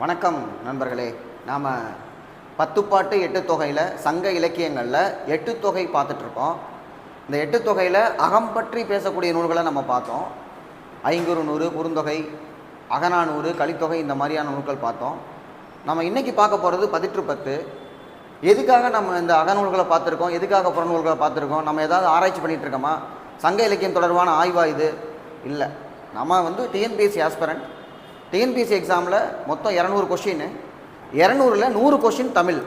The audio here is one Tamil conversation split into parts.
வணக்கம் நண்பர்களே. நாம் 10 பாட்டு 8 தொகையில் சங்க இலக்கியங்களில் 8 தொகை பார்த்துட்ருக்கோம். இந்த 8 தொகையில் அகம் பற்றி பேசக்கூடிய நூல்களை நம்ம பார்த்தோம். ஐங்குறுநூறு, குறுந்தொகை, அகநானூறு, கலித்தொகை, இந்த மாதிரியான நூல்கள் பார்த்தோம். நம்ம இன்றைக்கி பார்க்க போகிறது 10. எதுக்காக நம்ம இந்த அகநூல்களை பார்த்துருக்கோம், எதுக்காக புறநூல்களை பார்த்துருக்கோம்? நம்ம ஏதாவது ஆராய்ச்சி பண்ணிகிட்டு இருக்கோமா? சங்க இலக்கியம் தொடர்பான ஆய்வா இது? இல்லை. நம்ம டிஎன்பிஎஸ்சி ஆஸ்பரண்ட். டிஎன்பிஎஸ்சி எக்ஸாமில் மொத்தம் 200 கொஷின், 200ல் 100 கொஷின் தமிழ்.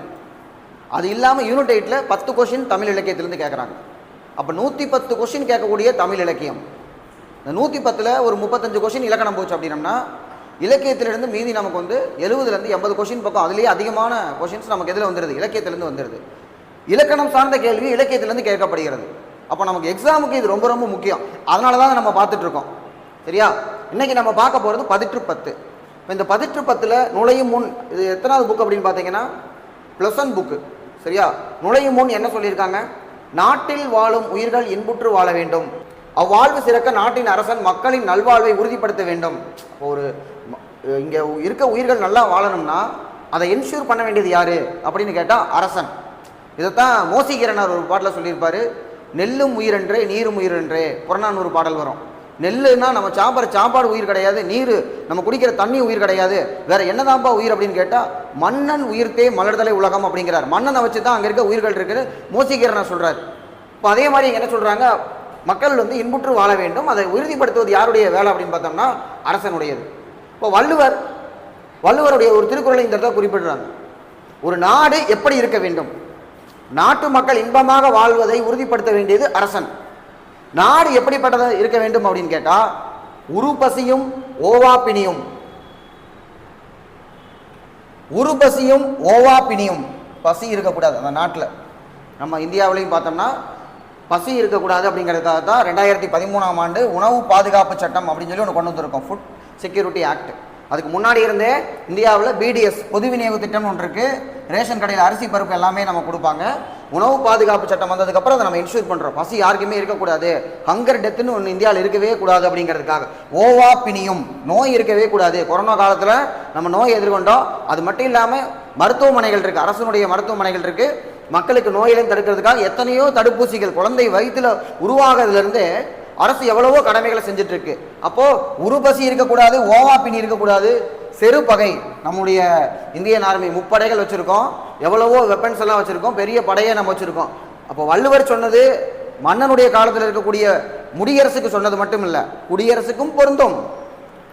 அது இல்லாமல் யூனிட் 8ல் 10 கொஷின் தமிழ் இலக்கியத்திலேருந்து கேட்குறாங்க. அப்போ 110 கொஷின் கேட்கக்கூடிய தமிழ் இலக்கியம். இந்த 110ல் ஒரு 35 கொஷின் இலக்கணம் போச்சு அப்படின்னம்னா இலக்கியத்திலிருந்து மீதி நமக்கு 70லேருந்து 80 கொஷின் பக்கம். அதுலேயே அதிகமான கொஷின்ஸ் நமக்கு எதில் வந்துடுது? இலக்கியத்திலேருந்து வந்துடுது. இலக்கணம் சார்ந்த கேள்வி இலக்கியத்திலேருந்து கேட்கப்படுகிறது. அப்போ நமக்கு எக்ஸாமுக்கு இது ரொம்ப ரொம்ப முக்கியம். அதனால தான் நம்ம பார்த்துட்ருக்கோம். சரியா? இன்றைக்கி நம்ம பார்க்க போகிறது 10. இப்போ இந்த 10ல் நுழையும் முன், இது எத்தனாவது புக் அப்படின்னு பார்த்தீங்கன்னா +1 புக்கு. சரியா? நுழையும் முன் என்ன சொல்லியிருக்காங்க? நாட்டில் வாழும் உயிர்கள் இன்புற்று வாழ வேண்டும், அவ்வாழ்வு சிறக்க நாட்டின் அரசன் மக்களின் நல்வாழ்வை உறுதிப்படுத்த வேண்டும். ஒரு இங்கே இருக்க உயிர்கள் நல்லா வாழணும்னா அதை என்ஷூர் பண்ண வேண்டியது யார் அப்படின்னு கேட்டால் அரசன். இதைத்தான் மோசிகரனார் ஒரு பாட்டில் சொல்லியிருப்பார். நெல்லும் உயிரென்றே நீரும் உயிரென்றே புறநானூறு பாடல் வரும். நெல்லுன்னா நம்ம சாப்பிட்ற சாப்பாடு உயிர் கிடையாது, நீர் நம்ம குடிக்கிற தண்ணி உயிர் கிடையாது, வேற என்னதான்ப்பா உயிர் அப்படின்னு கேட்டால் மன்னன் உயிர்த்தே மலர்தலை உலகம் அப்படிங்கிறார். மன்னனை வச்சு தான் அங்கே இருக்க உயிர்கள் இருக்குது மோசிகரனார் சொல்கிறார். இப்போ அதே மாதிரி என்ன சொல்கிறாங்க? மக்கள் இன்புற்று வாழ வேண்டும், அதை உறுதிப்படுத்துவது யாருடைய வேலை அப்படின்னு பார்த்தோம்னா அரசனுடையது. இப்போ வள்ளுவருடைய ஒரு திருக்குறளை இந்த இடத்துல குறிப்பிடுறாங்க. ஒரு நாடு எப்படி இருக்க வேண்டும், நாட்டு மக்கள் இன்பமாக வாழ்வதை உறுதிப்படுத்த வேண்டியது அரசன். நாடு எப்படிப்பட்டதாக இருக்க வேண்டும் அப்படின்னு கேட்டால் உருபசியும் ஓவாப்பினியும், உருபசியும் ஓவாப்பினியும், பசி இருக்கக்கூடாது. அந்த நாட்டில் நம்ம இந்தியாவிலையும் பார்த்தோம்னா பசி இருக்கக்கூடாது அப்படிங்கிறதுக்காக தான் 2013ஆம் ஆண்டு உணவு பாதுகாப்பு சட்டம் அப்படின்னு சொல்லி ஒன்று கொண்டு வந்திருக்கோம், ஃபுட் செக்யூரிட்டி ஆக்ட். அதுக்கு முன்னாடி இருந்தே இந்தியாவில் பிடிஎஸ் பொது விநியோக திட்டம்னு ஒன்று இருக்குது. ரேஷன் கடையில் அரிசி பருப்பு எல்லாமே நம்ம கொடுப்பாங்க. உணவு பாதுகாப்பு சட்டம் வந்ததுக்கப்புறம் அதை நம்ம இன்ஷூர் பண்ணுறோம். பசி யாருக்குமே இருக்கக்கூடாது, ஹங்கர் டெத்துன்னு ஒன்று இந்தியாவில் இருக்கவே கூடாது அப்படிங்கிறதுக்காக. ஓவா பிணியும், நோய் இருக்கவே கூடாது. கொரோனா காலத்தில் நம்ம நோய் எதிர்கொண்டோம். அது மட்டும் இல்லாமல் மருத்துவமனைகள் இருக்குது, அரசனுடைய மருத்துவமனைகள் இருக்குது. மக்களுக்கு நோயிலையும் தடுக்கிறதுக்காக எத்தனையோ தடுப்பூசிகள் குழந்தை வயிற்றில் உருவாகிறதுலேருந்து அரசு எவ்வளவோ கடமைகளை செஞ்சுட்டு இருக்கு. அப்போ உருபசி இருக்கக்கூடாது, ஓவா பிணி இருக்கக்கூடாது, செரு பகை. நம்முடைய இந்தியன் ஆர்மி முப்படைகள் வச்சிருக்கோம், எவ்வளவோ வெப்பன்ஸ் எல்லாம் வச்சிருக்கோம், பெரிய படையை நம்ம வச்சிருக்கோம். அப்போ வள்ளுவர் சொன்னது மன்னனுடைய காலத்தில் இருக்கக்கூடிய முடியரசுக்கு சொன்னது மட்டும் இல்லை, குடியரசுக்கும் பொருந்தும்.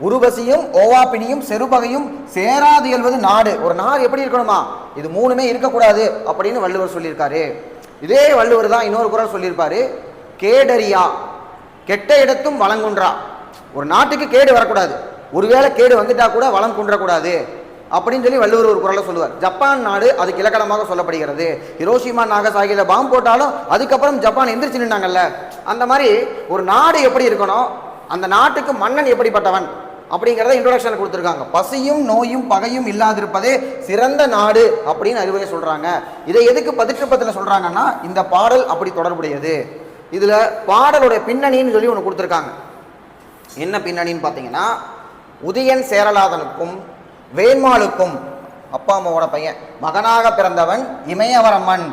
உருபசியும் ஓவாப்பினியும் செருபகையும் சேராது இயல்வது நாடு. ஒரு நாடு எப்படி இருக்கணுமா? இது மூணுமே இருக்கக்கூடாது அப்படின்னு வள்ளுவர் சொல்லியிருக்காரு. இதே வள்ளுவர் தான் இன்னொரு குறள் சொல்லியிருப்பாரு, கேடரியா கெட்ட இடத்தும் வளங்குன்றா. ஒரு நாட்டுக்கு கேடு வரக்கூடாது, ஒருவேளை கேடு வந்துட்டா கூட வளம் குன்றக்கூடாது அப்படின்னு சொல்லி வள்ளுவர் ஒரு குறளை சொல்லுவார். ஜப்பான் நாடு அதுக்கு இலக்கணமாக சொல்லப்படுகிறது. ஹிரோஷிமா நாகசாகில பாம்பு போட்டாலும் அதுக்கப்புறம் ஜப்பான் எந்திரிச்சு நின்னாங்கல்ல, அந்த மாதிரி ஒரு நாடு எப்படி இருக்கணும், அந்த நாட்டுக்கு மன்னன் எப்படிப்பட்டவன் அப்படிங்கிறத இன்ட்ரோடக்ஷன் கொடுத்துருக்காங்க. பசியும் நோயும் பகையும் இல்லாதிருப்பதே சிறந்த நாடு அப்படின்னு அறிவுரை சொல்றாங்க. இதை எதுக்கு 10 சொல்றாங்கன்னா இந்த பாடல் அப்படி தொடர்புடையது. இதுல பாடலுடைய பின்னணின்னு சொல்லி ஒன்று கொடுத்துருக்காங்க. என்ன பின்னணின்னு பார்த்தீங்கன்னா, உதயன் சேரலாதனுக்கும் வேண்மாளுக்கும், அப்பா அம்மாவோட பையன், மகனாக பிறந்தவன் இமயவரமன்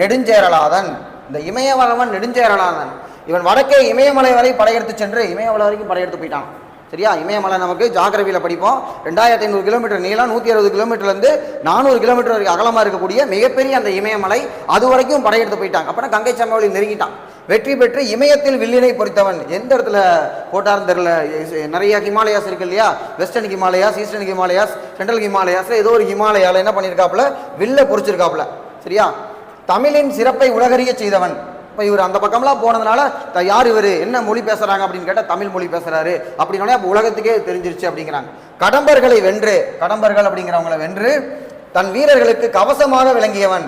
நெடுஞ்சேரலாதன். இந்த இமயவரமன் நெடுஞ்சேரலாதன் இவன் வடக்கே இமயமலை வரை படையெடுத்து சென்று இமயமலை வரைக்கும் படையெடுத்து போயிட்டான். சரியா? இமயமலை நமக்கு ஜாகிரபியில் படிப்போம். 2500 கிலோமீட்டர் நீளம், 160 கிலோமீட்டர்லேருந்து 400 கிலோமீட்டர் வரைக்கும் அகலமாக இருக்கக்கூடிய மிகப்பெரிய அந்த இமயமலை, அது வரைக்கும் படையெடுத்து போயிட்டாங்க. அப்புறம் கங்கை சமவெளி நெருங்கிட்டான். வெற்றி பெற்று இமயத்தில் வில்லினை பொறித்தவன். எந்த இடத்துல போட்டார்னு தெரியல. நிறைய ஹிமாலயாஸ் இருக்கு இல்லையா, western Himalayas, eastern Himalayas, central ஹிமாலயாஸ்ல ஏதோ ஒரு ஹிமாலயாவில் என்ன பண்ணியிருக்காப்புல, வில்ல பொறிச்சிருக்காப்புல. சரியா? தமிழின் சிறப்பை உலகறிய செய்தவன். இப்போ இவர் அந்த பக்கம்லாம் போனதுனால யார் இவர், என்ன மொழி பேசுகிறாங்க அப்படின்னு கேட்டால் தமிழ் மொழி பேசுகிறாரு அப்படின்னோடனே அப்போ உலகத்துக்கே தெரிஞ்சிருச்சு அப்படிங்கிறாங்க. கடம்பர்களை வென்று, கடம்பர்கள் அப்படிங்கிறவங்களை வென்று தன் வீரர்களுக்கு கவசமாக விளங்கியவன்.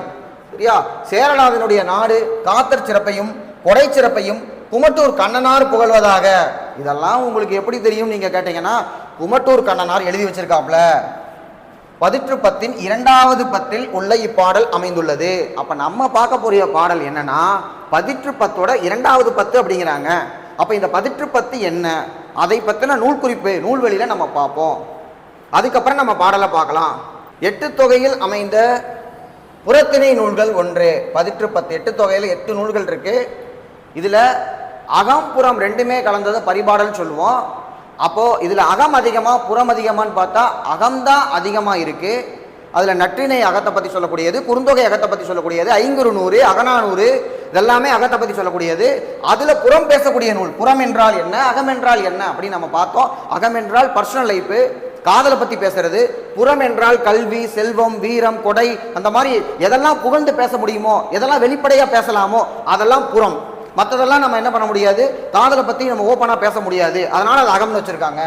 சரியா? சேரலாதனுடைய நாடு காத்தற் சிறப்பையும் கொடை சிறப்பையும் குமட்டூர் கண்ணனார் புகழ்வதாக. இதெல்லாம் உங்களுக்கு எப்படி தெரியும் நீங்க கேட்டீங்கன்னா, குமட்டூர் கண்ணனார் எழுதி வச்சிருக்காப்ல. 10 2வது பத்தில் உள்ள இப்பாடல் அமைந்துள்ளது. அப்ப நம்ம பார்க்க போற பாடல் என்னன்னா 10 2வது 10 அப்படிங்கிறாங்க. அப்ப இந்த 10 என்ன, அதை பத்தின நூல் குறிப்பு நூல்வெளியில நம்ம பார்ப்போம். அதுக்கப்புறம் நம்ம பாடலை பார்க்கலாம். 8 தொகையில் அமைந்த புறத்திணை நூல்கள் 1 பதிற்று 10. 8 தொகையில் 8 நூல்கள் இருக்கு. இதுல அகம் புறம் ரெண்டுமே கலந்தது பரிபாடல் சொல்லுவோம். அப்போ இதுல அகம் அதிகமா புறம் அதிகமான்னு பார்த்தா அகம்தான் அதிகமா இருக்கு. அதுல நற்றிணை அகத்தை பத்தி சொல்லக்கூடியது, குறுந்தொகை அகத்தை பத்தி சொல்லக்கூடியது, ஐங்குறுநூறு, அகநானூறு இதெல்லாமே அகத்தை பத்தி சொல்லக்கூடியது. அதுல புறம் பேசக்கூடிய நூல். புறம் என்றால் என்ன, அகம் என்றால் என்ன அப்படின்னு நம்ம பார்த்தோம். அகம் என்றால் பர்சனல் லைஃப், காதலை பத்தி பேசுறது. புறம் என்றால் கல்வி, செல்வம், வீரம், கொடை, அந்த மாதிரி எதெல்லாம் புகழ்ந்து பேச முடியுமோ, எதெல்லாம் வெளிப்படையா பேசலாமோ அதெல்லாம் புறம். மற்றதெல்லாம் நம்ம என்ன பண்ண முடியாது, காதலை பத்தி நம்ம ஓப்பனா பேச முடியாது. அதனால அது அகம்னு வச்சிருக்காங்க.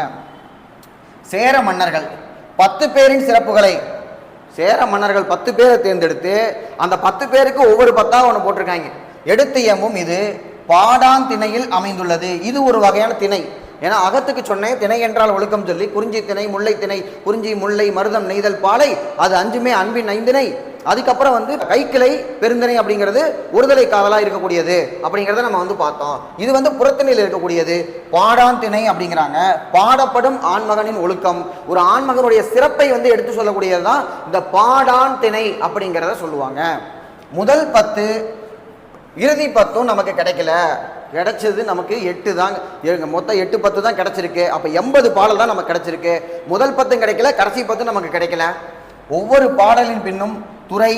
சேர மன்னர்கள் 10 பேரின் சிறப்புகளை, சேர மன்னர்கள் 10 பேரை தேர்ந்தெடுத்து அந்த 10 பேருக்கு ஒவ்வொரு 10 ஒன்று போட்டிருக்காங்க. எடுத்து எம்மும் இது பாடான் திணையில் அமைந்துள்ளது. இது ஒரு வகையான திணை. ஏன்னா அகத்துக்கு சொன்னேன் திணை என்றால் ஒழுக்கம் சொல்லி, குறிஞ்சி திணை, முல்லை திணை, குறிஞ்சி, முல்லை, மருதம், நெய்தல், பாலை, அது 5மே அன்பின் 5 அதுக்கப்புறம் கைக்கிளை பெருந்திணை அப்படிங்கிறது ஒருதலை காதலா இருக்கக்கூடியது அப்படிங்கிறத நம்ம பார்த்தோம். இது புறத்திணையில் இருக்கக்கூடியது பாடான் திணை அப்படிங்கிறாங்க. பாடப்படும் ஆண்மகனின் ஒழுக்கம், ஒரு ஆண்மகனுடைய சிறப்பை எடுத்து சொல்லக்கூடியது தான் இந்த பாடான் திணை அப்படிங்கிறத சொல்லுவாங்க. முதல் 10 இறுதி 10 நமக்கு கிடைக்கல. கிடைச்சது நமக்கு 8 தான். மொத்தம் 8 10 தான் கிடைச்சிருக்கு. அப்ப 80 பாடல் தான் நமக்கு கிடைச்சிருக்கு. முதல் 10 கிடைக்கல, கடைசி 10 நமக்கு கிடைக்கல. ஒவ்வொரு பாடலின் பின்னும் துறை,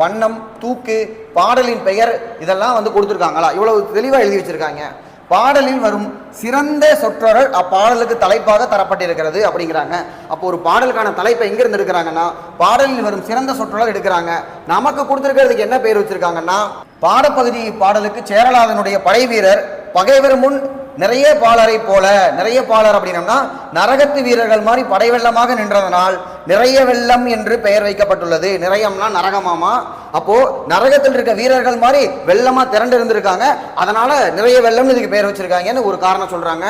வண்ணம், தூக்கு, பாடலின் பெயர் இதெல்லாம் கொடுத்துருக்காங்களா, இவ்வளவு தெளிவா எழுதி வச்சிருக்காங்க. பாடலில் வரும் சிறந்த சொற்றொடர் அப்பாடலுக்கு தலைப்பாக தரப்பட்டிருக்கிறது அப்படிங்கிறாங்க. அப்போ ஒரு பாடலுக்கான தலைப்பை எங்க இருந்து எடுக்கிறாங்கன்னா பாடலில் வரும் சிறந்த சொற்றொடர் எடுக்கிறாங்க. நமக்கு கொடுத்திருக்கிறதுக்கு என்ன பேர் வச்சிருக்காங்கன்னா, பாடப்பகுதி பாடலுக்கு சேரலாதனுடைய படை வீரர் பகைவர் முன் நிறைய பாலரை போல, நிறைய பாலர் அப்படின்னா நரகத்து வீரர்கள் மாதிரி படை வெள்ளமாக நின்றதனால் நிறைய வெள்ளம் என்று பெயர் வைக்கப்பட்டுள்ளது. நிறையம்னா நரகமாமா. அப்போ நரகத்தில் இருக்க வீரர்கள் மாதிரி வெள்ளமா திரண்டு இருந்திருக்காங்க, அதனால நிறைய வெள்ளம் இதுக்கு பெயர் வச்சிருக்காங்கன்னு ஒரு காரணம் சொல்றாங்க.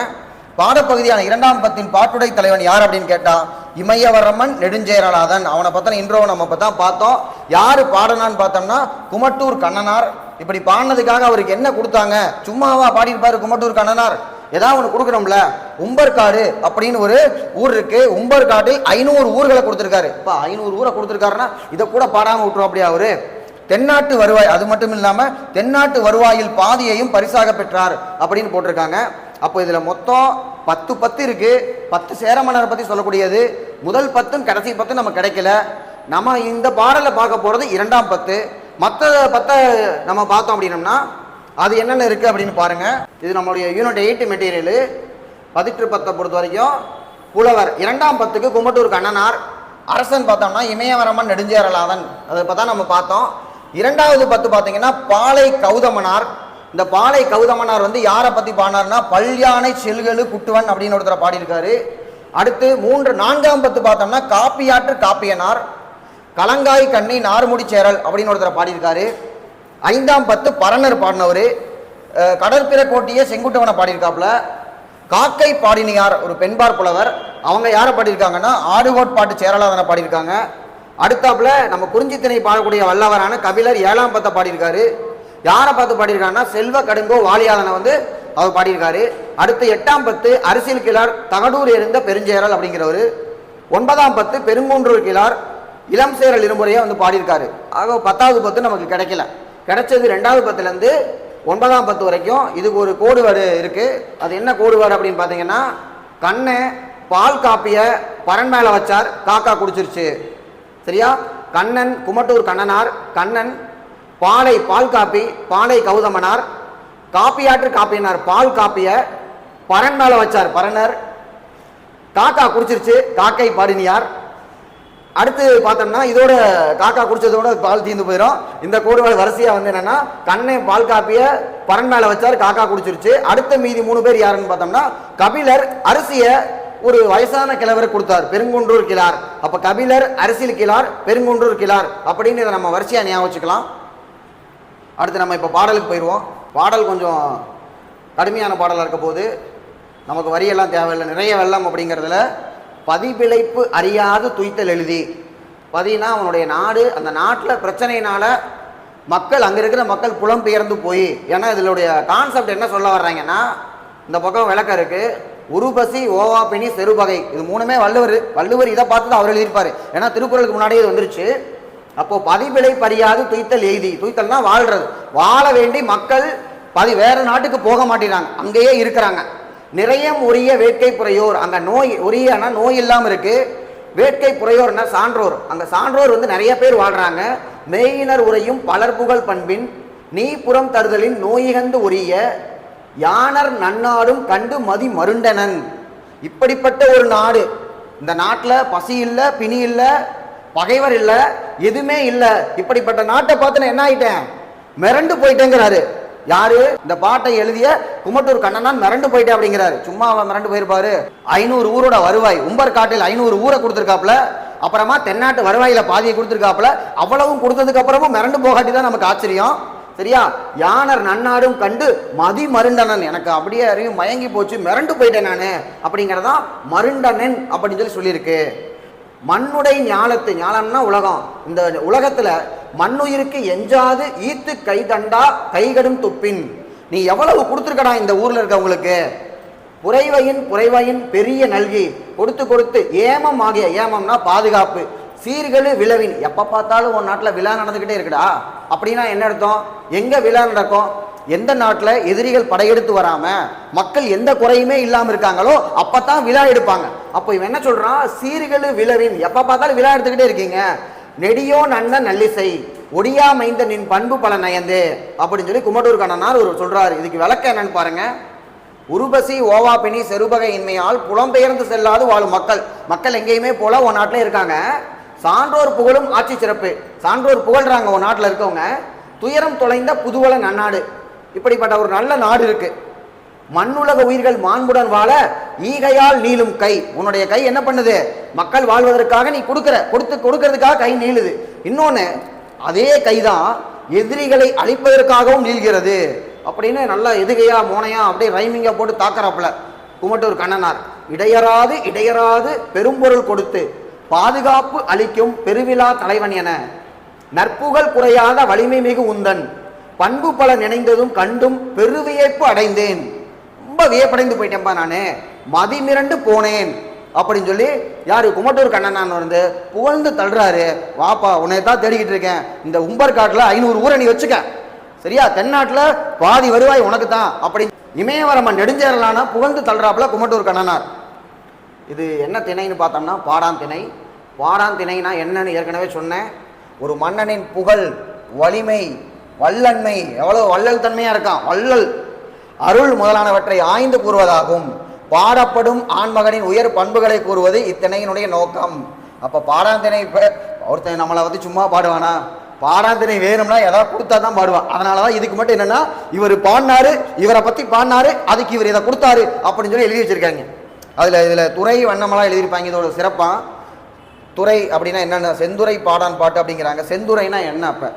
பாடப்பகுதியான 2ஆம் 10 பாட்டுடை தலைவன் யார் அப்படின்னு கேட்டா இமயவரமன் நெடுஞ்சேரலாதன். அவனை பத்தின இன்ட்ரோ நம்ம தான் பார்த்தோம். யாரு பாடனான்னு பார்த்தோம்னா குமட்டூர் கண்ணனார். இப்படி பாடினதுக்காக அவருக்கு என்ன கொடுத்தாங்க, சும்மாவா பாடியிருப்பாரு குமட்டூர் கண்ணனார், ஏதாவது ஒன்று கொடுக்கணும்ல. உம்பர்காடு அப்படின்னு ஒரு ஊர் இருக்கு. உம்பர்காட்டில் 500 ஊர்களை கொடுத்துருக்காரு. இப்போ 500 ஊரை கொடுத்துருக்காருன்னா இதை கூட பாடாம விட்டுரும் அப்படியே அவரு. தென்னாட்டு வருவாய், அது மட்டும் இல்லாம தென்னாட்டு வருவாயில் பாதியையும் பரிசாக பெற்றார் அப்படின்னு போட்டிருக்காங்க. அப்போ இதுல மொத்தம் 10 10 இருக்கு. 10 சேர மன்னரை பத்தி சொல்லக்கூடியது. முதல் 10 கடைசி 10 நம்ம கிடைக்கல. நம்ம இந்த பாடலை பார்க்க போறது 2ஆம் 10. மற்ற 10 நம்ம பார்த்தோம் அப்படின்னம்னா அது என்னென்ன இருக்கு அப்படின்னு பாருங்க. இது நம்மளுடைய யூனிட் 8 மெட்டீரியல். பதிற்று 10 பொறுத்த வரைக்கும் புலவர் 2ஆம் 10க்கு குமட்டூர் கண்ணனார். அரசன் பார்த்தோம்னா இமயவரமன் நெடுஞ்சேரலாதன், அதை பார்த்தா நம்ம பார்த்தோம். 2வது 10 பார்த்தீங்கன்னா பாலை கௌதமனார். இந்த பாலை கௌதமனார் யாரை பத்தி பாடினார்னா பல்யானை செல்கழு குட்டுவன் அப்படின்னு ஒருத்தரை பாடியிருக்காரு. அடுத்து 4ஆம் 10 பார்த்தோம்னா காப்பியாற்று காப்பியனார், கலங்காய் கண்ணி நார்முடி சேரல் அப்படின்னு ஒருத்தரை பாடியிருக்காரு. 5ஆம் 10 பரணர் பாடினவர். கடற்பிற கோட்டிய செங்குட்டவனை பாடியிருக்காப்புல. காக்கை பாடினியார் ஒரு பெண்பார் புலவர், அவங்க யாரை பாடியிருக்காங்கன்னா ஆடுகோட்பாட்டு சேரலாதனை பாடியிருக்காங்க. அடுத்தாப்புல நம்ம குறிஞ்சி திணை பாடக்கூடிய வல்லவரான கபிலர் 7ஆம் 10 பாடியிருக்காரு. யாரை பார்த்து பாடியிருக்காங்கன்னா செல்வ கடுங்கோ வாலியாதனை அவர் பாடியிருக்காரு. அடுத்து 8ஆம் 10 அரசியல் கிளார் தகடூர் எறிந்த பெருஞ்சேரல் அப்படிங்கிறவர். 9ஆம் 10 பெருங்குன்றூர் கிளார் இளம் சேரல் இருமுறையை பாடியிருக்காரு. ஆக 10வது 10 நமக்கு கிடைக்கல. கிடைச்சது 2வது 10லேருந்து 9ஆம் 10 வரைக்கும். இதுக்கு ஒரு கோடுவேர்டு இருக்கு. அது என்ன கோடுவேர்டு அப்படின்னு பார்த்தீங்கன்னா, கண்ணை பால் காப்பிய பரன் மேல வச்சார், காக்கா குடிச்சிருச்சு. சரியா? கண்ணன் குமட்டூர் கண்ணனார், கண்ணன் பாலை பால் காப்பி பாலை கௌதமனார், காப்பியாற்று காப்பியனார் பால் காப்பிய பரன் மேல வச்சார் பரணர், காக்கா குடிச்சிருச்சு காக்கை பாடினியார். அடுத்து பார்த்தோம்னா இதோட காக்கா குடிச்சதோட பால் தீர்ந்து போயிடும். இந்த கோடுவாள் வரிசையா என்னன்னா கண்ணை பால் காப்பிய பரன் மேல வச்சார், காக்கா குடிச்சிருச்சு. அடுத்த மீதி 3 பேர் யாருன்னு பார்த்தோம்னா கபிலர் அரிசிய ஒரு வயசான கிழவர் கொடுத்தார், பெருங்குன்றூர் கிளார். அப்ப கபிலர் அரசியல் கிளார் பெருங்குன்றூர் கிளார் அப்படின்னு இதை நம்ம வரிசையா ஞாபகம் வச்சுக்கலாம். அடுத்து நம்ம இப்போ பாடலுக்கு போயிடுவோம். பாடல் கொஞ்சம் கடுமையான பாடலாக இருக்க போது நமக்கு வரியெல்லாம் தேவையில்லை. நிறைய வெள்ளம் அப்படிங்கிறதுல பதிபிழைப்பு அறியாது துய்த்தல் எழுதி. பதினா அவனுடைய நாடு, அந்த நாட்டில் பிரச்சனையினால மக்கள் அங்கே இருக்கிற மக்கள் புலம்பெயர்ந்து போய், ஏன்னா இதனுடைய கான்செப்ட் என்ன சொல்ல வர்றாங்கன்னா, இந்த பக்கம் விளக்கம் இருக்குது, ஒரு பசி ஓவா பிணி செருபகை, இது மூணுமே வள்ளுவர் இதை பார்த்து தான் அவர் எழுதியிருப்பாரு. ஏன்னா திருக்குறளுக்கு முன்னாடியே இது வந்துருச்சு. அப்போ பதிவிலை பறியாது துய்த்தல் எய்தி, துய்த்தல்னா வாழ்றது, வாழ வேண்டி மக்கள் வேற நாட்டுக்கு போக மாட்டேங்கிறாங்க, அங்கேயே இருக்கிறாங்க. நிறையம் உரிய வேட்கை புறையோர், அங்க நோய் உரியனா நோய் இல்லாம இருக்கு, வேட்கை புறையோர்னா சான்றோர், அங்க சான்றோர் நிறைய பேர் வாழ்றாங்க. மெய்யினர் உரையும் பலர் புகழ் பண்பின் நீ புறம் தருதலின் நோயிகந்து உரிய யானர் நன்னாடும் கண்டு மதி மருண்டனன். இப்படிப்பட்ட ஒரு நாடு, இந்த நாட்டில் பசி இல்லை, பிணி இல்லை, பகைவர் இல்லை, எதுவுமே இல்லை. இப்படிப்பட்ட நாட்டை பார்த்து நான் என்ன ஆயிட்டேன், மிரண்டு போயிட்டேங்கிறாரு. யாரு இந்த பாட்டை எழுதிய குமட்டூர் கண்ணனான் மிரண்டு போயிட்டேன் அப்படிங்கிறாரு. சும்மா அவன் மிரண்டு போயிருப்பாரு. 500 ஊரோட வருவாய், உம்பர் காட்டில் 500 ஊரை கொடுத்துருக்காப்புல, அப்புறமா தென்னாட்டு வருவாயில பாதியை கொடுத்துருக்காப்புல. அவ்வளவும் கொடுத்ததுக்கு அப்புறமும் மிரண்டு போகாட்டி தான் நமக்கு ஆச்சரியம். சரியா? யானர் நன்னாடும் கண்டு மதி மருண்டனன், எனக்கு அப்படியே அறியும் மயங்கி போச்சு, மிரண்டு போயிட்டேன் நான் அப்படிங்கிறதான் மருண்டனன் அப்படின்னு சொல்லியிருக்கு. மண்ணுடை ஞாலத்து, ஞாலம்னா உலகம், இந்த உலகத்துல மண்ணுயிருக்கு எஞ்சாது ஈத்து கை தண்டா கைகடும் துப்பின், நீ எவ்வளவு கொடுத்துருக்கடா இந்த ஊர்ல இருக்கவங்களுக்கு, புரைவையின் பெரிய நல்கி கொடுத்து கொடுத்து ஏமம் ஆகிய, ஏமம்னா பாதுகாப்பு, சீர்களு விழவின், எப்ப பார்த்தாலும் ஒரு நாட்டில் விழா நடந்துகிட்டே இருக்குடா அப்படின்னா என்ன அர்த்தம், எங்க விழா நடக்கும், எந்த நாட்டில் எதிரிகள் படையெடுத்து வராம மக்கள் எந்த குறையுமே இல்லாம இருக்காங்களோ அப்பதான் விழா எடுப்பாங்க. அப்போ இவன் என்ன சொல்றான், சீர்களு விழவின், எப்ப பார்த்தாலும் விழா எடுத்துக்கிட்டே இருக்கீங்க, நெடியோ நன்ன நல்லிசை ஒடியா மைந்த நின் பண்பு பல நயந்து அப்படின்னு சொல்லி குமட்டூர் கண்ணனார் ஒரு சொல்றாரு. இதுக்கு விளக்கம் என்னன்னு பாருங்க. உருபசி ஓவா பிணி செருபகை இன்மையால் புலம்பெயர்ந்து செல்லாது வாழும் மக்கள் எங்கேயுமே போல உன் நாட்டிலே இருக்காங்க. சான்றோர் புகழும் ஆட்சி சிறப்பு, சான்றோர் புகழ்றாங்க உன் நாட்டில் இருக்கவங்க. துயரம் தொலைந்த புதுவள நன்னாடு, இப்படிப்பட்ட ஒரு நல்ல நாடு இருக்கு. மண்ணுலக உயிர்கள் மாண்புடன் வாழ ஈகையால் நீளும் கை, உன்னுடைய கை என்ன பண்ணுது, மக்கள் வாழ்வதற்காக நீ கொடுக்கறதுக்காக கை நீளுது. இன்னொன்னு, அதே கைதான் எதிரிகளை அழிப்பதற்காகவும் நீள்கிறது அப்படின்னு நல்லா எதுகையா மோனையா அப்படியே ரைமிங்கா போட்டு தாக்கறாப்புல குமட்டூர் கண்ணனார். இடையராது பெரும்பொருள் கொடுத்து பாதுகாப்பு அளிக்கும் பெருவிழா தலைவன் என நற்புகழ் குறையாத வலிமை மிகு உந்தன் பண்பு பல நினைந்ததும் கண்டும் பெருவியப்பு அடைந்தேன், ரொம்ப வியப்படைந்து போயிட்டேன்பா நானு, மதிமிரண்டு போனேன் அப்படின்னு சொல்லி யாரு குமட்டூர் கண்ணனான் புகழ்ந்து தள்ளுறாரு. வாப்பா உன்னை தான் தேடிக்கிட்டு இருக்கேன், இந்த உம்பர் காட்டில் 500 ஊரை நீ வச்சுக்க, சரியா, தென்னாட்டில் பாதி வருவாய் உனக்கு தான் அப்படி இமயவரமன் நெடுஞ்சேரலான புகழ்ந்து தள்ளுறாப்புல குமட்டூர் கண்ணனார். இது என்ன திணைன்னு பார்த்தோம்னா பாடான் திணை. பாடான் திணைனா என்னன்னு ஏற்கனவே சொன்னேன். ஒரு மன்னனின் புகழ், வலிமை, வல்லன்மை, எவ்வளவு வள்ளல் தன்மையா இருக்கான், வள்ளல் அருள் முதலானவற்றை ஆய்ந்து கூறுவதாகும். பாடப்படும் ஆண்மகனின் உயர் பண்புகளை கூறுவது இத்திணையினுடைய நோக்கம். அப்ப பாடாந்திணை ஒருத்தன் நம்மளை சும்மா பாடுவானா, பாடாந்திணை வேணும்னா ஏதாவது கொடுத்தா தான் பாடுவான். அதனாலதான் இதுக்கு மட்டும் என்னன்னா, இவர் பாடினாரு, இவரை பத்தி பாடினாரு, அதுக்கு இவர் இதை கொடுத்தாரு அப்படின்னு சொல்லி எழுதி வச்சிருக்காங்க. இதுல துறை வண்ணமெல்லாம் எழுதியிருப்பாங்க. இதோட சிறப்பா துறை அப்படின்னா என்னென்ன, செந்துரை பாடான் பாட்டு அப்படிங்கிறாங்க. செந்துரைனா என்ன, அப்ப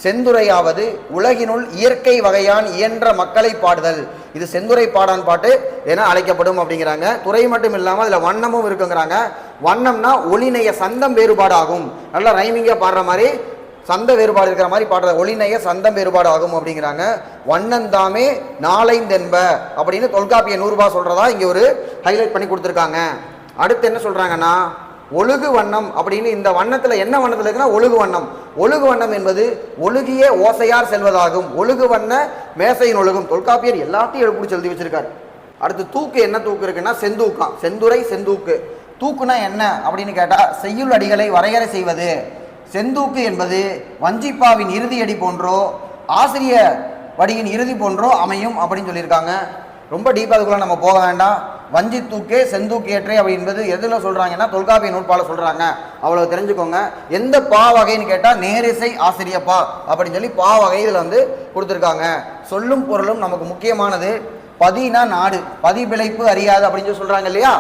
செந்துரையாவது உலகினுள் இயற்கை வகையான் இயன்ற மக்களை பாடுதல், இது செந்துரை பாடான் பாட்டு என அழைக்கப்படும் அப்படிங்கிறாங்க. துறை மட்டும் இல்லாமல் அதில் வண்ணமும் இருக்குங்கிறாங்க. வண்ணம்னா ஒளிநய சந்தம் வேறுபாடு ஆகும், நல்லா ரைமிங்கா பாடுற மாதிரி சந்த வேறுபாடு இருக்கிற மாதிரி பாடுற ஒளிநய சந்தம் வேறுபாடு ஆகும் அப்படிங்கிறாங்க. வண்ணந்தாமே நாளைந்தென்ப அப்படின்னு தொல்காப்பிய 100 ரூபாய் சொல்றதா இங்க ஒரு ஹைலைட் பண்ணி கொடுத்துருக்காங்க. அடுத்து என்ன சொல்றாங்கன்னா, ஒழுகு வண்ணம் அப்படின்னு, இந்த வண்ணத்துல என்ன வண்ணத்துல இருக்குன்னா ஒழுகு வண்ணம். ஒழுகு வண்ணம் என்பது ஒழுகிய ஓசையார் செல்வதாகும். ஒழுகு வண்ண மேசையின் ஒழுகும். தொல்காப்பியர் எல்லாத்தையும் எழுப்பிடிச்சு எழுதி வச்சிருக்காரு. அடுத்து தூக்கு, என்ன தூக்கு இருக்குன்னா செந்தூக்கம், செந்துரை செந்தூக்கு. தூக்குனா என்ன அப்படின்னு கேட்டா, செய்யுள் அடிகளை வரையறை செய்வது. செந்தூக்கு என்பது வஞ்சிப்பாவின் இறுதி அடி போன்றோ ஆசிரிய வடியின் இறுதி போன்றோ அமையும் அப்படின்னு சொல்லியிருக்காங்க. ரொம்ப டீப்பாக அதுக்குள்ள நம்ம போக வேண்டாம். வஞ்சி தூக்கே செந்தூக்கு ஏற்றே அப்படின்றது எதுல சொல்றாங்கன்னா தொல்காப்பிய நூற்பால சொல்றாங்க, அவ்வளவு தெரிஞ்சுக்கோங்க. எந்த பா வகைன்னு கேட்டா நேரிசை ஆசிரியப்பா அப்படின்னு சொல்லி பா வகை இதுல கொடுத்துருக்காங்க. சொல்லும் பொருளும் நமக்கு முக்கியமானது. பதினா நாடு, பதி பிழைப்பு அறியாது அப்படின்னு சொல்லி சொல்றாங்க இல்லையா.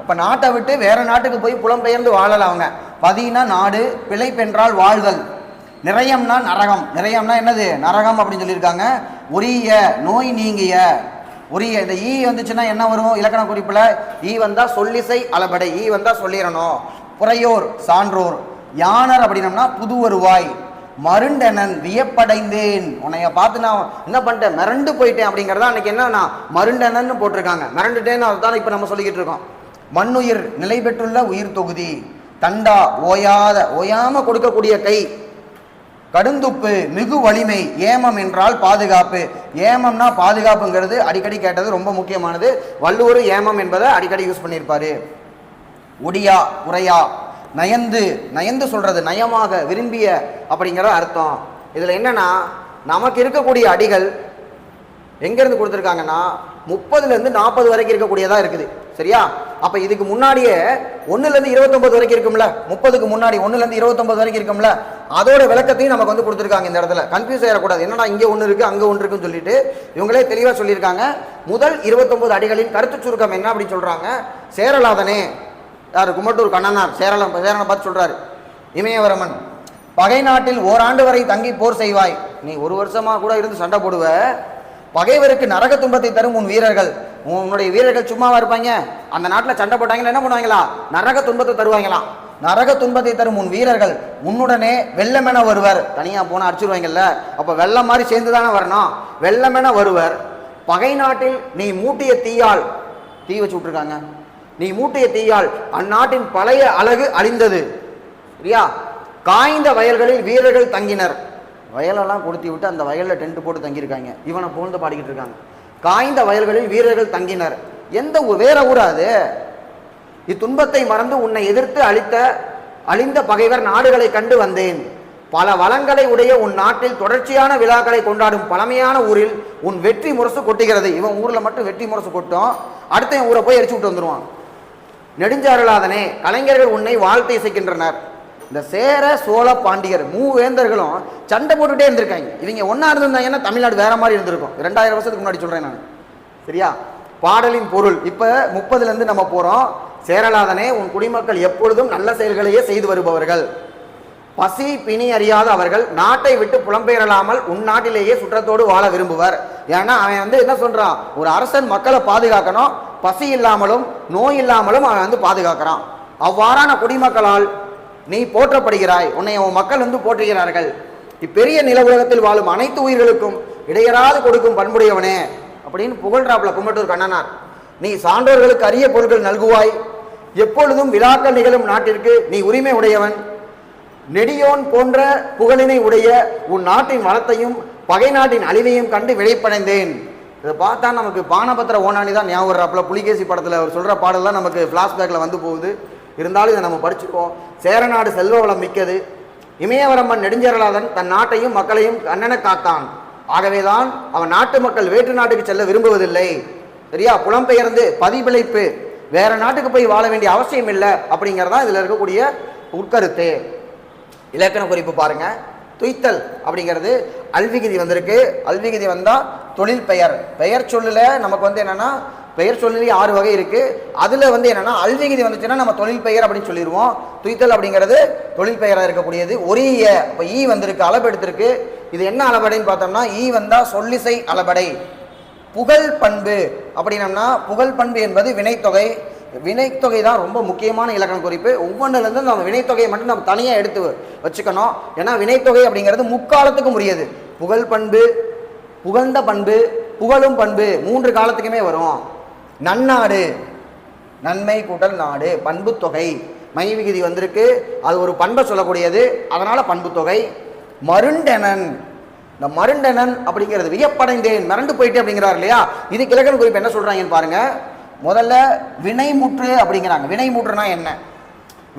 அப்ப நாட்டை விட்டு வேற நாட்டுக்கு போய் புலம்பெயர்ந்து வாழல அவங்க. பதினா நாடு, பிழைப்பென்றால் வாழ்தல், நிறையம்னா நரகம், நிறையம்னா என்னது நரகம் அப்படின்னு சொல்லியிருக்காங்க. உரிய நோய் நீங்கிய, உரிய இந்த ஈ வந்துச்சுன்னா என்ன வரும் இலக்கண குறிப்புல, ஈ வந்தா சொல்லிசை அளபடை, ஈ வந்தா சொல்லிடணும். புறையோர் சான்றோர், யானர் அப்படின்னம்னா புது வருவாய், மருண்டனன் வியப்படைந்தேன். உன்னைய பார்த்து நான் என்ன பண்ணிட்டேன், மிரண்டு போயிட்டேன் அப்படிங்கிறதா அன்னைக்கு என்ன மருண்டனன் போட்டிருக்காங்க. மிரண்டுட்டேன்னு அதுதான் இப்போ நம்ம சொல்லிக்கிட்டு இருக்கோம். மண்ணுயிர் நிலை பெற்றுள்ள உயிர் தொகுதி, தண்டா ஓயாம கொடுக்கக்கூடிய கை, கடுந்துப்பு மிகு வலிமை, ஏமம் என்றால் பாதுகாப்பு. ஏமம்னா பாதுகாப்புங்கிறது அடிக்கடி கேட்டது, ரொம்ப முக்கியமானது. வள்ளுவர் ஏமம் என்பதை அடிக்கடி யூஸ் பண்ணியிருப்பாரு. ஒடியா உரையா, நயந்து சொல்றது, நயமாக விரும்பிய அப்படிங்கிற அர்த்தம். இதுல என்னன்னா நமக்கு இருக்கக்கூடிய அடிகள் எங்கிருந்து கொடுத்துருக்காங்கன்னா 30லேருந்து 40 வரைக்கும் இருக்கக்கூடியதா இருக்குது. சரியா? அப்ப இதுக்கு முன்னாடியே 1லேருந்து 29 வரைக்கும் இருக்கும்ல, 30க்கு முன்னாடி 1லேருந்து 29 வரைக்கும் இருக்கும்ல, அதோட விளக்கத்தையும் நமக்கு வந்து கொடுத்துருக்காங்க. இந்த இடத்துல கன்ஃபியூஸ் ஆயிடக்கூடாது, என்னன்னா இங்கே ஒன்று இருக்கு அங்கே ஒன்று இருக்குன்னு சொல்லிட்டு இவங்களே தெளிவாக சொல்லியிருக்காங்க. முதல் 29 அடிகளின் கருத்து சுருக்கம் என்ன அப்படின்னு சொல்றாங்க. சேரலாதனே, யார், குமட்டூர் கண்ணனார் சேரனை பார்த்து சொல்றாரு, இமயவரமன் பகை நாட்டில் ஓராண்டு வரை தங்கி போர் செய்வாய். நீ 1 வருஷமா கூட இருந்து சண்டை போடுவ. பகைவருக்கு நரக துன்பத்தை தரும் உன் வீரர்கள், உன்னுடைய வீரர்கள் சும்மாவா இருப்பாங்க? அந்த நாட்டில் சண்டை போட்டாங்கன்னா என்ன பண்ணுவாங்களா? நரக துன்பத்தை தருவாங்களாம். நரக துன்பத்தை தரும் உன் வீரர்கள் உன்னுடனே வெள்ளமென வருவர். தனியா போனா அடிச்சிருவாங்கல்ல, அப்ப வெள்ளம் மாதிரி சேர்ந்து தானே வரணும். வெள்ளமென வருவர். பகை நாட்டில் நீ மூட்டிய தீயால், தீ வச்சு விட்டுருக்காங்க, நீ மூட்டிய தீயால் அந்நாட்டின் பழைய அழகு அழிந்தது. சரியா? காய்ந்த வயல்களில் வீரர்கள் தங்கினர். வயலெல்லாம் கொடுத்து விட்டு அந்த வயலில் டென்ட் போட்டு தங்கியிருக்காங்க. இவனை புகழ்ந்து பாடிக்கிட்டு இருக்காங்க. காய்ந்த வயல்களில் வீரர்கள் தங்கினர். எந்த வேற ஊராது? இத்துன்பத்தை மறந்து உன்னை எதிர்த்து அழிந்த பகைவர் நாடுகளை கண்டு வந்தேன். பல வளங்களை உடைய உன் நாட்டில் தொடர்ச்சியான விழாக்களை கொண்டாடும் பழமையான ஊரில் உன் வெற்றி முரசு கொட்டுகிறது. இவன் ஊர்ல மட்டும் வெற்றி முரசு கொட்டும், அடுத்த ஊரை போய் எரிச்சு விட்டு வந்துருவான். நெடுஞ்சாரலாதனே, கலைஞர்கள் உன்னை வாழ்த்து இசைக்கின்றனர். இந்த சேர சோழ பாண்டியர் மூவேந்தர்களும் சண்டை போட்டுட்டே இருந்திருக்காங்க. இவங்க ஒன்னா இருந்திருந்தாங்கன்னா தமிழ்நாடு வேற மாதிரி இருந்திருக்கும். 2000 வருஷத்துக்கு முன்னாடி சொல்றேன் நான். சரியா? பாடலின் பொருள் இப்ப 30லேருந்து நம்ம போறோம். சேரலாதனே, உன் குடிமக்கள் எப்பொழுதும் நல்ல செயல்களையே செய்து வருபவர்கள். பசி பிணி அறியாத அவர்கள் நாட்டை விட்டு புலம்பெயரலாமல் உன் நாட்டிலேயே சுற்றத்தோடு வாழ விரும்புவர். ஏன்னா அவன் வந்து என்ன சொல்றான், ஒரு அரசன் மக்களை பாதுகாக்கணும், பசி இல்லாமலும் நோய் இல்லாமலும் அவன் வந்து பாதுகாக்கிறான். அவ்வாறான குடிமக்களால் நீ போற்றப்படுகிறாய், உன்னை உன் மக்கள் வந்து போற்றுகிறார்கள். இப்பெரிய நில உலகத்தில் வாழும் அனைத்து உயிர்களுக்கும் இடையராது கொடுக்கும் பண்புடையவனே அப்படின்னு புகழ்றாப்புல குமட்டூர் கண்ணனார். நீ சான்றோர்களுக்கு அரிய பொருட்கள் நல்குவாய், எப்பொழுதும் விழாக்கள் நிகழும் நாட்டிற்கு நீ உரிமை உடையவன். நெடியோன் போன்ற புகழினை உடைய உன் நாட்டின் வளத்தையும் பகை நாட்டின் அழிவையும் கண்டு விளைப்படைந்தேன். இதை பார்த்தா நமக்கு பானபத்திர ஓனானி தான் ஞாபகம் வர்றாப்புல. புலிகேசி படத்தில் அவர் சொல்ற பாடலாம் நமக்கு பிளாஷ்பேக்கில் வந்து போகுது. இருந்தாலும் இதை நம்ம படிச்சுப்போம். சேரநாடு செல்வ வளம் மிக்கது. இமயவரமன் நெடுஞ்சேரலாதன் தன் நாட்டையும் மக்களையும் கண்ணென காத்தான். ஆகவேதான் அவன் நாட்டு மக்கள் வேற்று நாட்டுக்கு செல்ல விரும்புவதில்லை. சரியா? புலம்பெயர்ந்து பதிபிழைப்பு வேற நாட்டுக்கு போய் வாழ வேண்டிய அவசியம் இல்லை அப்படிங்கிறதான் இதுல இருக்கக்கூடிய உட்கருத்து. இலக்கண குறிப்பு பாருங்க. துய்த்தல் அப்படிங்கிறது அல்விகுதி வந்திருக்கு. அல்விகுதி வந்தா தொழில் பெயர். பெயர் சொல்லுல நமக்கு வந்து என்னன்னா பெயர் சொல்லிலேயே 6 வகை இருக்கு. அதுல வந்து என்னன்னா அல்விகுதி வந்துச்சுன்னா நம்ம தொழில் பெயர் அப்படின்னு சொல்லிடுவோம். துய்த்தல் அப்படிங்கிறது தொழில் பெயராக இருக்கக்கூடியது. ஒரிய இப்போ ஈ வந்திருக்கு, அளவு எடுத்திருக்கு. இது என்ன அளபடைன்னு பார்த்தோம்னா ஈ வந்தா சொல்லிசை அளபடை. புகழ் பண்பு அப்படின்னம்னா புகழ் பண்பு என்பது வினைத்தொகை. வினைத்தொகை தான் ரொம்ப முக்கியமான இலக்கண குறிப்பு. ஒவ்வொன்றிலிருந்து நம்ம வினைத்தொகையை மட்டும் நம்ம தனியாக எடுத்து வச்சுக்கணும். ஏன்னா வினைத்தொகை அப்படிங்கிறது முக்காலத்துக்கும் உரியது. புகழ் பண்பு, புகழ்ந்த பண்பு, புகழும் பண்பு 3 காலத்துக்குமே வரும். நன்னாடு, நன்மை கூட்டல் நாடு, பண்பு தொகை. மை விகுதி வந்திருக்கு, அது ஒரு பண்பை சொல்லக்கூடியது, அதனால பண்பு தொகை. மருண்டனன், இந்த மருண்டனன் அப்படிங்கிறது வியப்படைந்தேன், மிரண்டு போயிட்டு அப்படிங்கிறார் இல்லையா? இதுக்கு இலக்கண குறிப்பு என்ன சொல்றாங்கன்னு பாருங்க. முதல்ல வினைமுற்று அப்படிங்கிறாங்க. வினைமுற்றுனா என்ன?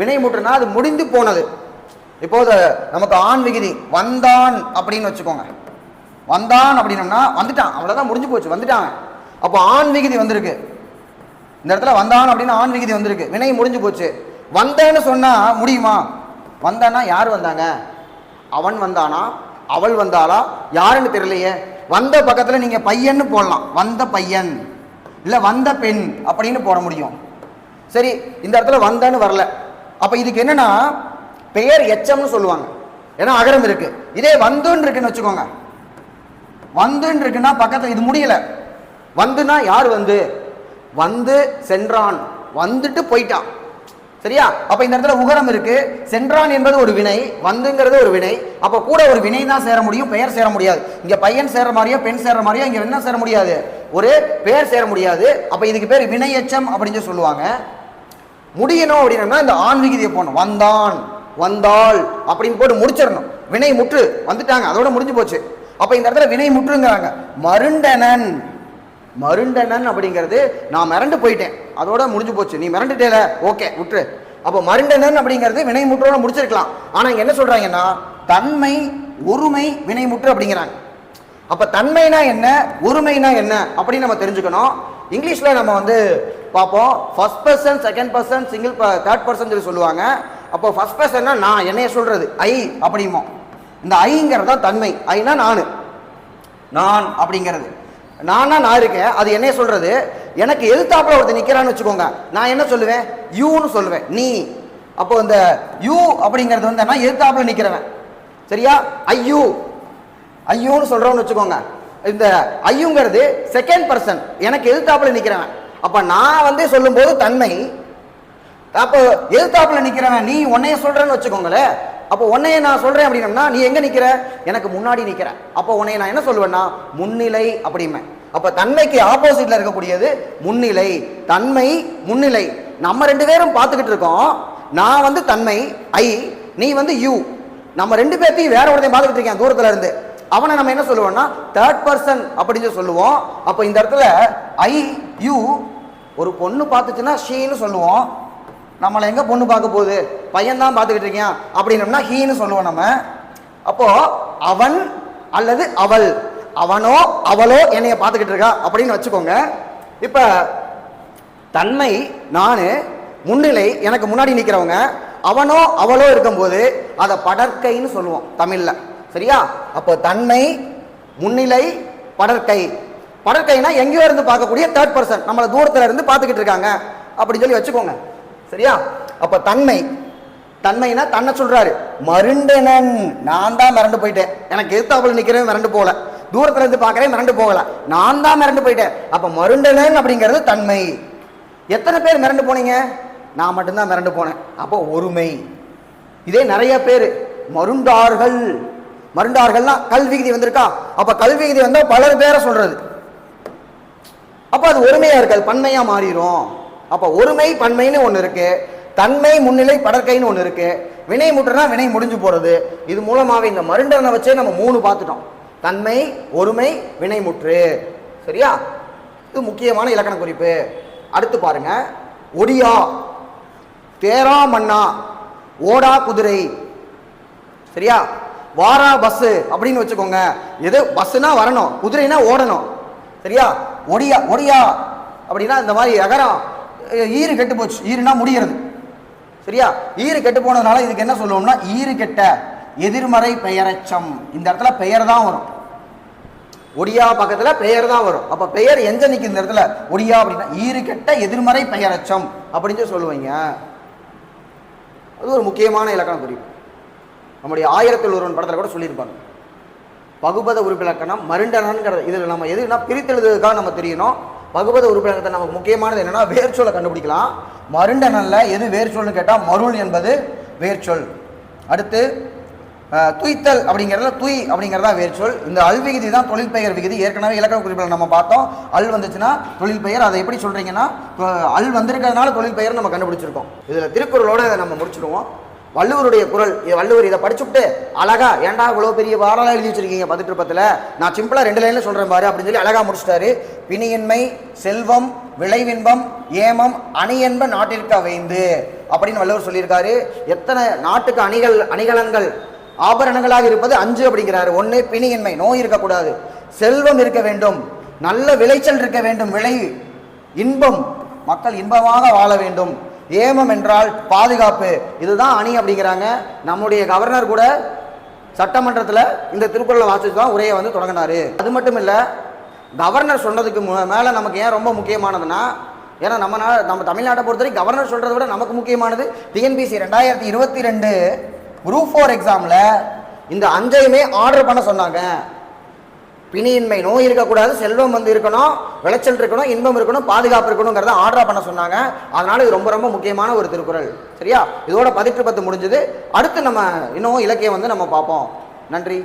வினைமுற்றுனா அது முடிந்து போனது. இப்போது நமக்கு ஆண் விகுதி வந்தான் அப்படின்னு வச்சுக்கோங்க. வந்தான் அப்படின்னம்னா வந்துட்டான், அவ்வளவுதான், முடிஞ்சு போச்சு, வந்துட்டான். அப்போ ஆண் விகுதி வந்திருக்கு. இந்த இடத்துல வந்தான் அப்படின்னு ஆண் விகுதி வந்திருக்கு. வினை முடிஞ்சு போச்சு. வந்தேன்னு சொன்னா முடியுமா? வந்தானா யார் வந்தாங்க? அவன் வந்தானா, அவள் வந்தாளா, யாருன்னு தெரியலையே. வந்த பக்கத்துல நீங்க பையன்னு போடலாம், வந்த பையன், இல்ல வந்த பெண் அப்படின்னு போட முடியும். சரி, இந்த இடத்துல வந்தன்னு வரல. அப்ப இதுக்கு என்னன்னா பெயர் எச்சம்னு சொல்லுவாங்க, ஏன்னா அகரம் இருக்கு. இதே வந்துன்னு இருக்குன்னு வச்சுக்கோங்க. வந்துன்னு இருக்குன்னா பக்கத்துல இது முடியல. வந்துனா யார் வந்து? வந்து சென்றான், வந்துட்டு போயிட்டான். சரியா? அப்ப இந்த இடத்துல உகரம் இருக்கு. சென்றான் என்பது ஒரு வினை, வந்துங்கிறது ஒரு வினை. அப்ப கூட ஒரு வினை தான் சேர முடியும், பெயர் சேர முடியாது. இங்க பையன் சேர்ற மாதிரியோ பெண் சேர்ற மாதிரியோ இங்க என்ன சேர முடியாது, ஒரு பெயர் சேர முடியாது. அப்ப இதுக்கு பேர் வினையச்சம் அப்படின்னு சொல்லுவாங்க. முடியணும் அப்படின்னா இந்த ஆண் விகுதியை போடணும். வந்தான், வந்தாள் அப்படின்னு போட்டு முடிச்சிடணும். வினை முற்று வந்துட்டாங்க, அதோட முடிஞ்சு போச்சு. அப்ப இந்த இடத்துல வினை முற்றுங்கிறாங்க. மருண்டனன், மருண்டனன் அப்படிங்கிறது நான் மிரண்டு போயிட்டேன், அதோட முடிஞ்சு போச்சு. நீ மிரண்டுட்டேல, ஓகே விட்டுரு. அப்போ மருண்டனன் அப்படிங்கிறது வினை முற்றோட முடிச்சிருக்கலாம். ஆனா இங்க என்ன சொல்றாங்கன்னா தன்மை ஒருமை வினை முற்று அப்படிங்கிறாங்க. அப்ப தன்மைனா என்ன, ஒருமைனா என்ன அப்படின்னு நம்ம தெரிஞ்சுக்கணும். இங்கிலீஷ்ல நம்ம வந்து பார்ப்போம், first person, second person, single third person சொல்லி சொல்லுவாங்க. அப்போ ஃபர்ஸ்ட் பர்சன்னா நான், என்னைய சொல்றது ஐ அப்படிமோ. இந்த ஐங்கிறது தான் தன்மை. ஐனா நானு, நான் அப்படிங்கிறது. நானா நான் இருக்கேன், அது என்னைய சொல்றது. எனக்கு எதிர்த்தாப்புல ஒருத்தர் நிக்கிறான்னு வச்சுக்கோங்க, நான் என்ன சொல்லுவேன், யூன்னு சொல்லுவேன், நீ. அப்போ இந்த யூ அப்படிங்கிறது வந்து நான் எதிர்த்தாப்புல நிக்கிறவன், சரியா? ஐயூ, ஐயூன்னு சொல்றோம்னு வச்சுக்கோங்க. இந்த ஐயுங்கிறது செகண்ட் பர்சன், எனக்கு எதிர்த்தாப்புல நிக்கிறவன். அப்ப நான் வந்து சொல்லும் போது தன்மை. அப்போ எதிர்த்தாப்புல நிக்கிறவன் நீ உன்னைய சொல்றேன்னு வச்சுக்கோங்களேன். அப்போ உன்னைய நான் சொல்றேன் அப்படின்னா நீ எங்க நிக்கிற, எனக்கு முன்னாடி நிக்கிற. அப்போ உன்னைய நான் என்ன சொல்லுவேன்னா முன்னிலை அப்படிமே. அப்ப தன்மைக்கு ஆப்போசிட்ல இருக்கக்கூடியது முன்னிலை. தன்மை முன்னிலை. நம்ம ரெண்டு பேரும் பார்த்துக்கிட்டு இருக்கோம். நான் வந்து தன்மை ஐ, நீ வந்து யூ. நம்ம ரெண்டு பேர்த்தையும் வேற ஒருத்தையும் பார்த்துக்கிட்டு இருக்கேன் தூரத்துல இருந்து. அவனை நம்ம என்ன சொல்லுவோம்னா தேர்ட் பர்சன் அப்படின்னு சொல்லுவோம். அப்போ இந்த இடத்துல ஐ யூ, ஒரு பொண்ணு பார்த்துச்சுன்னா ஷீன்னு சொல்லுவோம். நம்மளை எங்க பொண்ணு பார்க்க போகுது, பையன் தான் பார்த்துக்கிட்டு இருக்கேன் அப்படின்னம்னா ஹீன்னு சொல்லுவோம் நம்ம. அப்போ அவன் அல்லது அவள், அவனோ அவளோ என்னைய பார்த்துக்கிட்டு இருக்கா அப்படின்னு வச்சுக்கோங்க. இப்ப தன்மை நானு, முன்னிலை எனக்கு முன்னாடி நிக்கிறவங்க, அவனோ அவளோ இருக்கும்போது அதை படற்கைன்னு சொல்லுவோம் தமிழ்ல, சரியா? அப்போ தன்மை முன்னிலை படற்கை. படற்கைனா எங்கேயோ இருந்து பார்க்கக்கூடிய தேர்ட் பர்சன், நம்மளை தூரத்துல இருந்து பார்த்துக்கிட்டு இருக்காங்க அப்படின்னு சொல்லி வச்சுக்கோங்க, சரியா? அப்ப தன்மை, தன்மைனா தன்னை சொல்றாரு. மருண்டனன், நான் தான் மிரண்டு போயிட்டேன், எனக்கு எதிர்த்தாப்புல நிக்கிறேன் மிரண்டு போகல, தூரத்துல இருந்து பார்க்கறேன் மிரண்டு போகல, நான் தான் மிரண்டு போயிட்டேன். அப்ப மருண்டனன் அப்படிங்கிறது தன்மை. எத்தனை பேர் மிரண்டு போனீங்க, நான் மட்டும்தான் மிரண்டு போனேன். அப்போ ஒருமை. இதே நிறைய பேர் மருண்டார்கள், மருண்டார்கள்னா கல்விகுதி வந்திருக்கா. அப்ப கல்விகுதி வந்தா பலர் பேரை சொல்றது, அப்ப அது ஒருமையா இருக்காது, பன்மையா மாறிடும். அப்ப ஒருமை பன்மைன்னு ஒண்ணு இருக்கு, தன்மை முன்னிலை படற்கைன்னு ஒண்ணு இருக்கு, வினை முற்றுனா வினை முடிஞ்சு போறது. இது மூலமாவே இந்த மருண்டனை வச்சே நம்ம 3 பார்த்துட்டோம், தன்மை ஒருமை வினை முற்று, சரியா? இது முக்கியமான இலக்கண குறிப்பு. அடுத்து பாருங்க, ஒடியா, தேரா மண்ணா, ஓடா குதிரை, சரியா? வாரா பஸ் அப்படின்னு வச்சுக்கோங்க. எது பஸ்னா வரணும், குதிரைனா ஓடணும், சரியா? ஒடியா, ஒடியா அப்படின்னா இந்த மாதிரி அகரம் ஈறு கெட்டு போச்சு, ஈறுனா முடிகிறது, சரியா? ஈறு கெட்டு போனதுனால இதுக்கு என்ன சொல்லுவோம்னா ஈறு கெட்ட எதிர்மறை பெயரச்சம். இந்த இடத்துல பெயர் தான் வரும், ஒடியா பக்கத்துல பெயர் தான் வரும். அப்ப பெயர் எங்க நிற்கும் இந்த இடத்துல, ஒடியா அப்படின்னா ஈறு கெட்ட எதிர்மறை பெயரச்சம் அப்படின்னு சொல்லுவீங்க. அது ஒரு முக்கியமான இலக்கண குறிப்பு. நம்முடைய 1001 படத்துல கூட சொல்லியிருப்பாங்க. பகுபத உறுப்பிலக்கணம் மருண்டனன்கிறது. இதில் நம்ம எதுனா பிரித்தெழுதுக்காக நம்ம தெரியணும். பகுபத உறுப்பிலக்கணத்தை நமக்கு முக்கியமானது என்னன்னா வேர்ச்சொல்லை கண்டுபிடிக்கலாம். மருண்டனன்ல எது வேர்ச்சொல்னு கேட்டால் மருள் என்பது வேர்ச்சொல். அடுத்து துய்த்தல் அப்படிங்கிறதுல துய் அப்படிங்கிறதா வேர்ச்சொல். இந்த அல் விகுதி தான் தொழில் பெயர் விகுதி. ஏற்கனவே இலக்கண குறிப்பில் நம்ம பார்த்தோம். அல் வந்துச்சுன்னா தொழில் பெயர். அதை எப்படி சொல்றீங்கன்னா அல் வந்திருக்கிறதுனால தொழில் பெயர் நம்ம கண்டுபிடிச்சிருக்கோம். இதில் திருக்குறளோட இதை நம்ம முடிச்சிடுவோம். வள்ளுவருடைய குறள், வள்ளுவர் இதை படிச்சுட்டு அழகா, ஏன்டா இவ்வளோ பெரிய வாரலாம் எழுதி வச்சிருக்கீங்க 18 நான் சிம்பிளா 2 லைன்ல சொல்றேன் பாரு அப்படின்னு சொல்லி அழகா முடிச்சிட்டாரு. பிணியின்மை, செல்வம், விளைவின்பம், ஏமம், அணி என்ப நாட்டிற்கு அவைந்து அப்படின்னு வள்ளுவர் சொல்லியிருக்காரு. எத்தனை நாட்டுக்கு அணிகலன்கள் ஆபரணங்களாக இருப்பது 5 அப்படிங்கிறாரு. 1 பிணியின்மை, நோய் இருக்கக்கூடாது. செல்வம் இருக்க வேண்டும், நல்ல விளைச்சல் இருக்க வேண்டும், விளை இன்பம், மக்கள் இன்பமாக வாழ வேண்டும். ஏமம் என்றால் பாதுகாப்பு, இதுதான் அணி அப்படிங்கிறாங்க. நம்முடைய கவர்னர் கூட சட்டமன்றத்தில் இந்த திருக்குறளை வாசித்து தான் உரையை வந்து தொடங்கினாரு. அது மட்டும் இல்லை, கவர்னர் சொன்னதுக்கு மேலே நமக்கு ஏன் ரொம்ப முக்கியமானதுன்னா, ஏன்னா நம்ம தமிழ்நாட்டை பொறுத்தவரைக்கும் கவர்னர் சொல்றதை விட நமக்கு முக்கியமானது டிஎன்பிசி 2022 குரூப் 4 எக்ஸாமில் இந்த 5ஐயுமே ஆர்டர் பண்ண சொன்னாங்க. பிணியின்மை, நோய் இருக்கக்கூடாது, செல்வம் வந்து இருக்கணும், விளைச்சல் இருக்கணும், இன்பம் இருக்கணும், பாதுகாப்பு இருக்கணுங்கிறத ஆர்டரா பண்ண சொன்னாங்க. அதனால இது ரொம்ப ரொம்ப முக்கியமான ஒரு திருக்குறள். சரியா? இதோட 10 முடிஞ்சது. அடுத்து நம்ம இன்னும் இலக்கியம் வந்து நம்ம பார்ப்போம். நன்றி.